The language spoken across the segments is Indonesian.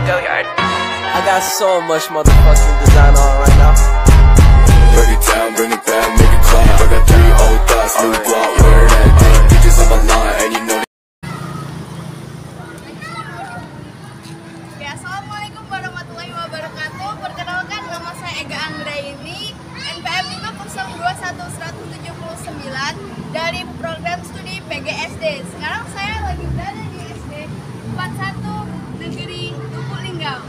Go Yard. I got so much motherfucking design on right now. Break it down, bring it back, make it clap. I got 3 old thoughts, new guap, where that thing. Bitches on my line, and you know. Ya, assalamualaikum warahmatullahi wabarakatuh. Perkenalkan, nama saya Ega Anggraini, NPM 5021-179 dari program studi PGSD. Sekarang saya lagi berada di SD 41 Negeri Tugu Linggau.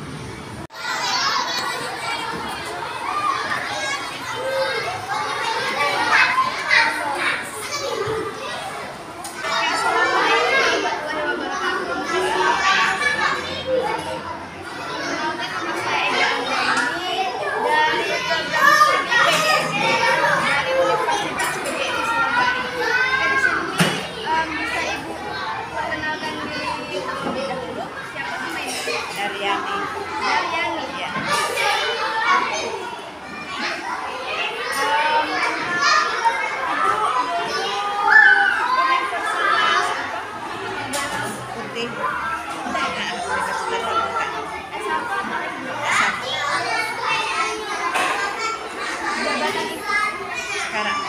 Sekarang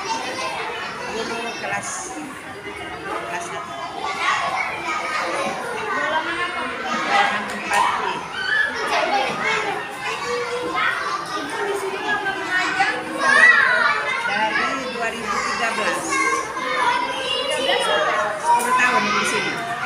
dulu kelas 1. Golongan 4B. Dari 2013. 10 tahun di sini.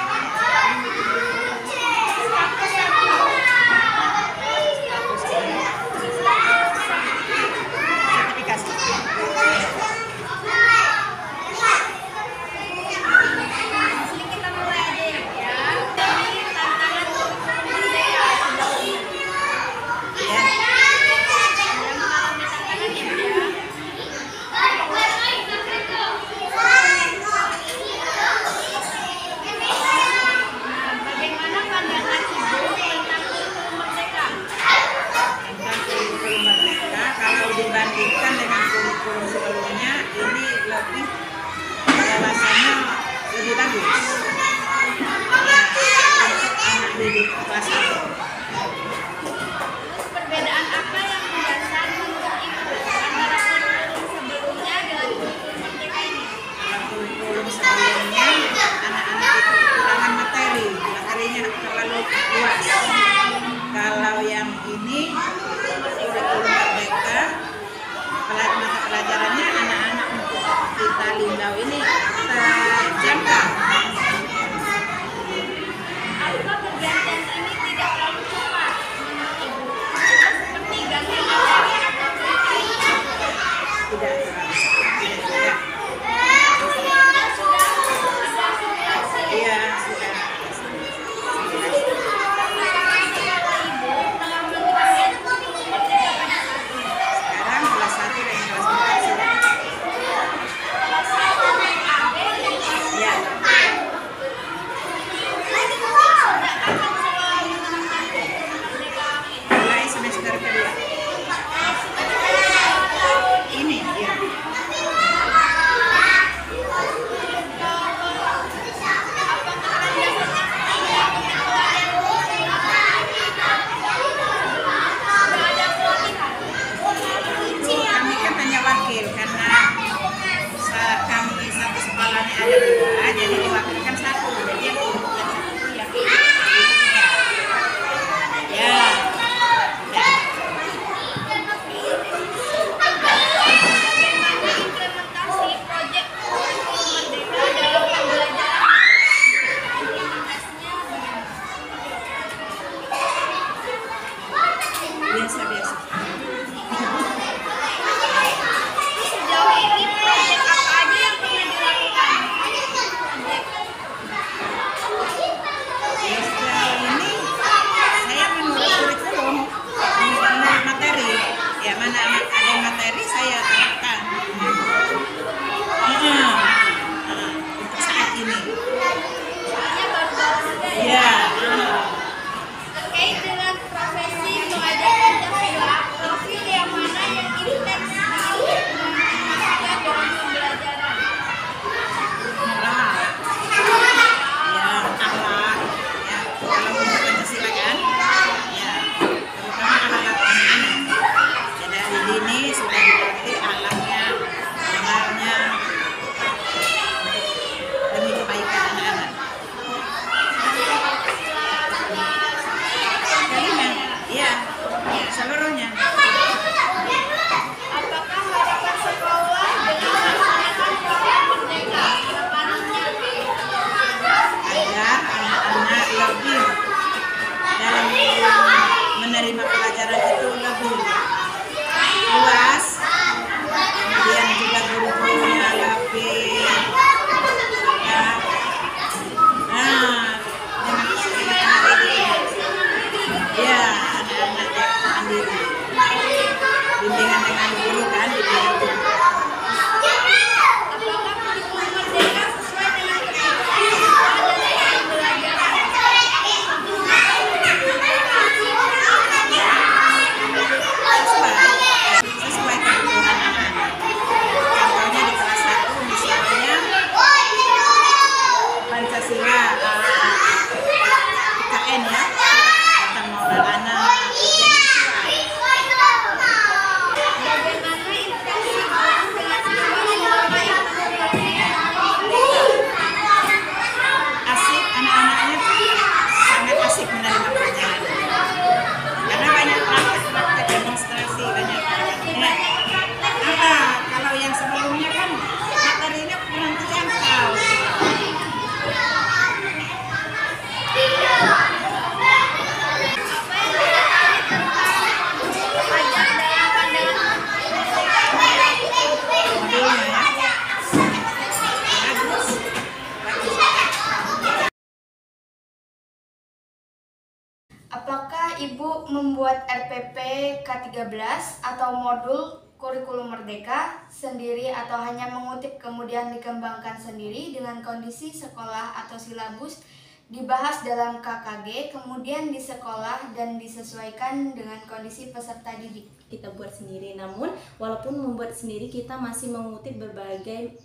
Apakah Ibu membuat RPP K13 atau modul kurikulum merdeka sendiri atau hanya mengutip kemudian dikembangkan sendiri dengan kondisi sekolah atau silabus dibahas dalam KKG kemudian di sekolah dan disesuaikan dengan kondisi peserta didik? Kita buat sendiri, namun walaupun membuat sendiri kita masih mengutip berbagai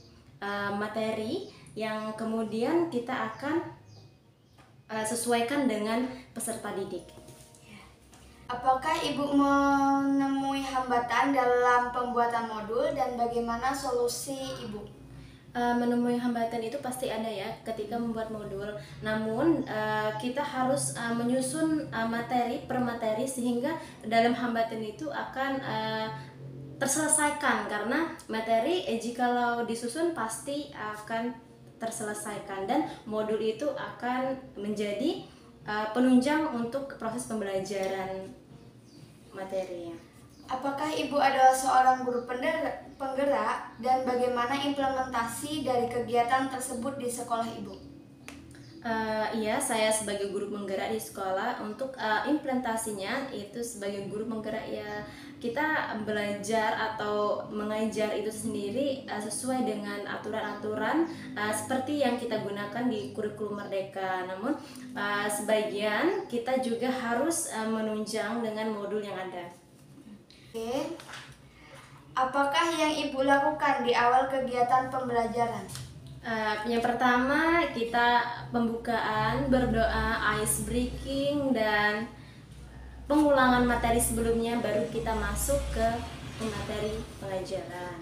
materi yang kemudian kita akan sesuaikan dengan peserta didik. Apakah Ibu menemui hambatan dalam pembuatan modul dan bagaimana solusi Ibu? Menemui hambatan itu pasti ada ya ketika membuat modul. Namun kita harus menyusun materi per materi sehingga dalam hambatan itu akan terselesaikan, karena materi jikalau disusun pasti akan terselesaikan dan modul itu akan menjadi penunjang untuk proses pembelajaran materinya. Apakah Ibu adalah seorang guru penggerak dan bagaimana implementasi dari kegiatan tersebut di sekolah Ibu? Iya, saya sebagai guru penggerak di sekolah. Untuk implementasinya itu sebagai guru penggerak ya kita belajar atau mengajar itu sendiri sesuai dengan aturan-aturan seperti yang kita gunakan di kurikulum merdeka. Namun sebagian kita juga harus menunjang dengan modul yang ada. Oke. Apakah yang Ibu lakukan di awal kegiatan pembelajaran? Yang pertama kita pembukaan, berdoa, ice breaking, dan pengulangan materi sebelumnya, baru kita masuk ke materi pengajaran.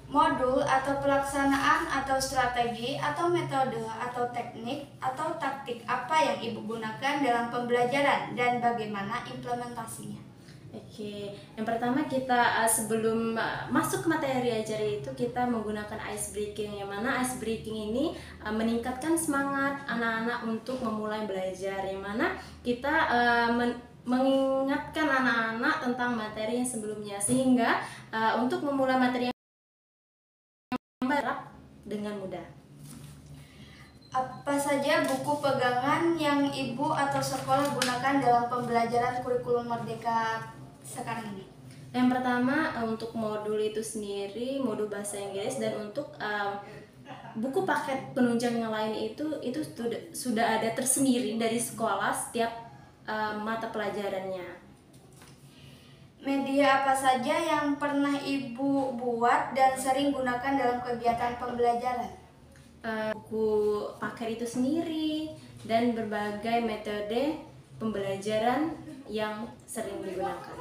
Modul atau pelaksanaan atau strategi atau metode atau teknik atau taktik apa yang Ibu gunakan dalam pembelajaran dan bagaimana implementasinya? Oke, yang pertama kita sebelum masuk ke materi ajar itu kita menggunakan ice breaking, yang mana ice breaking ini meningkatkan semangat anak-anak untuk memulai belajar, yang mana kita mengingatkan anak-anak tentang materi yang sebelumnya sehingga untuk memulai materi yang baru dengan mudah. Apa saja buku pegangan yang Ibu atau sekolah gunakan dalam pembelajaran kurikulum merdeka sekarang ini? Yang pertama untuk modul itu sendiri, modul bahasa Inggris, dan untuk buku paket penunjang yang lain itu sudah ada tersendiri dari sekolah setiap mata pelajarannya. Media apa saja yang pernah Ibu buat dan sering gunakan dalam kegiatan pembelajaran? Buku paket itu sendiri dan berbagai metode pembelajaran yang sering digunakan.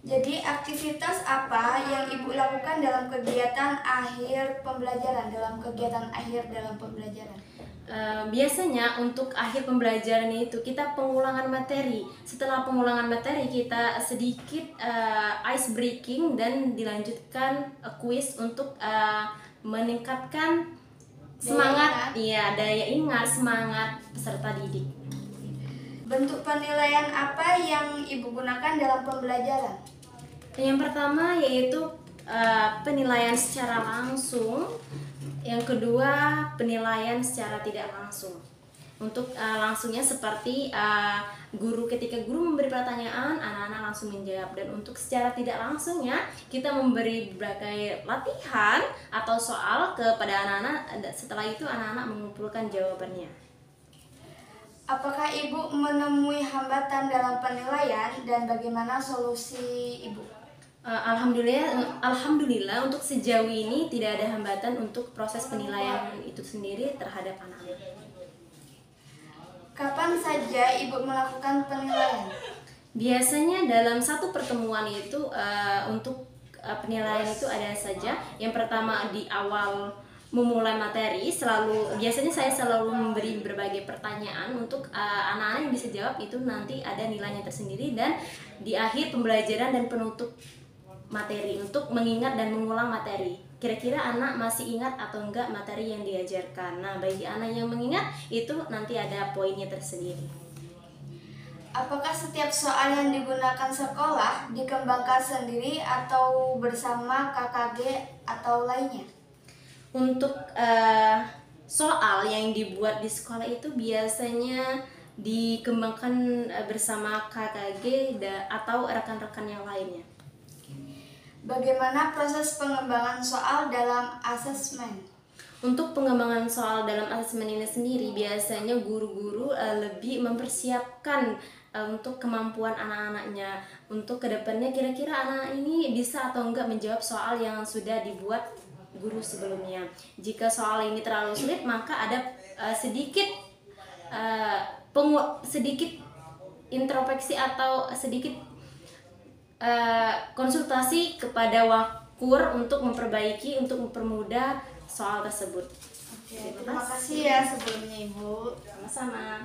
Jadi aktivitas apa yang Ibu lakukan dalam kegiatan akhir pembelajaran, Biasanya untuk akhir pembelajaran itu kita pengulangan materi. Setelah pengulangan materi kita sedikit ice breaking dan dilanjutkan kuis untuk meningkatkan semangat, daya ingat, semangat peserta didik. Bentuk penilaian apa yang Ibu gunakan dalam pembelajaran? Yang pertama yaitu penilaian secara langsung, yang kedua penilaian secara tidak langsung. Untuk langsungnya seperti ketika guru memberi pertanyaan, anak-anak langsung menjawab, dan untuk secara tidak langsungnya kita memberi berbagai latihan atau soal kepada anak-anak, setelah itu anak-anak mengumpulkan jawabannya. Apakah Ibu menemui hambatan dalam penilaian dan bagaimana solusi Ibu? Alhamdulillah untuk sejauh ini tidak ada hambatan untuk proses penilaian itu sendiri terhadap anak-anak. Kapan saja Ibu melakukan penilaian? Biasanya dalam satu pertemuan itu untuk penilaian itu ada saja. Yang pertama di awal memulai materi, biasanya saya selalu memberi berbagai pertanyaan untuk anak-anak yang bisa jawab, itu nanti ada nilainya tersendiri, dan di akhir pembelajaran dan penutup materi untuk mengingat dan mengulang materi. Kira-kira anak masih ingat atau enggak materi yang diajarkan. Nah, bagi anak yang mengingat itu nanti ada poinnya tersendiri. Apakah setiap soal yang digunakan sekolah dikembangkan sendiri atau bersama KKG atau lainnya? Untuk soal yang dibuat di sekolah itu biasanya dikembangkan bersama KKG atau rekan-rekan yang lainnya. Bagaimana proses pengembangan soal dalam asesmen? Untuk pengembangan soal dalam asesmen ini sendiri, biasanya guru-guru lebih mempersiapkan untuk kemampuan anak-anaknya. Untuk kedepannya kira-kira anak ini bisa atau enggak menjawab soal yang sudah dibuat guru sebelumnya. Jika soal ini terlalu sulit, maka ada sedikit introspeksi atau sedikit konsultasi kepada wakur untuk memperbaiki, untuk mempermudah soal tersebut. Oke, terima kasih ya sebelumnya Ibu. Sama-sama.